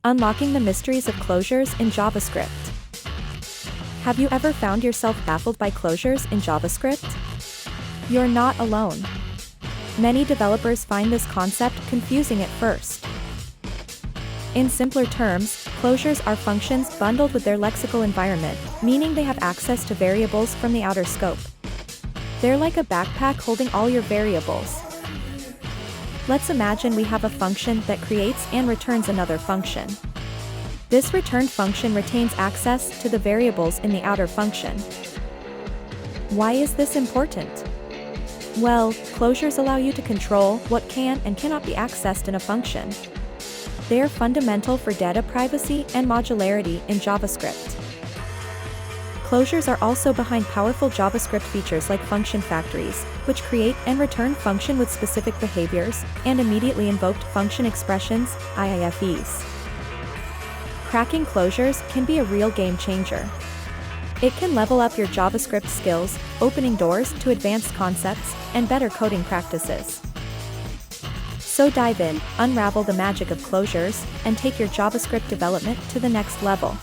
Unlocking the mysteries of closures in JavaScript. Have you ever found yourself baffled by closures in JavaScript? You're not alone. Many developers find this concept confusing at first. In simpler terms, closures are functions bundled with their lexical environment, meaning they have access to variables from the outer scope. They're like a backpack holding all your variables. Let's imagine we have a function that creates and returns another function. This returned function retains access to the variables in the outer function. Why is this important? Well, closures allow you to control what can and cannot be accessed in a function. They are fundamental for data privacy and modularity in JavaScript. Closures are also behind powerful JavaScript features like function factories, which create and return function with specific behaviors, and immediately invoked function expressions, IIFEs. Cracking closures can be a real game changer. It can level up your JavaScript skills, opening doors to advanced concepts and better coding practices. So dive in, unravel the magic of closures, and take your JavaScript development to the next level.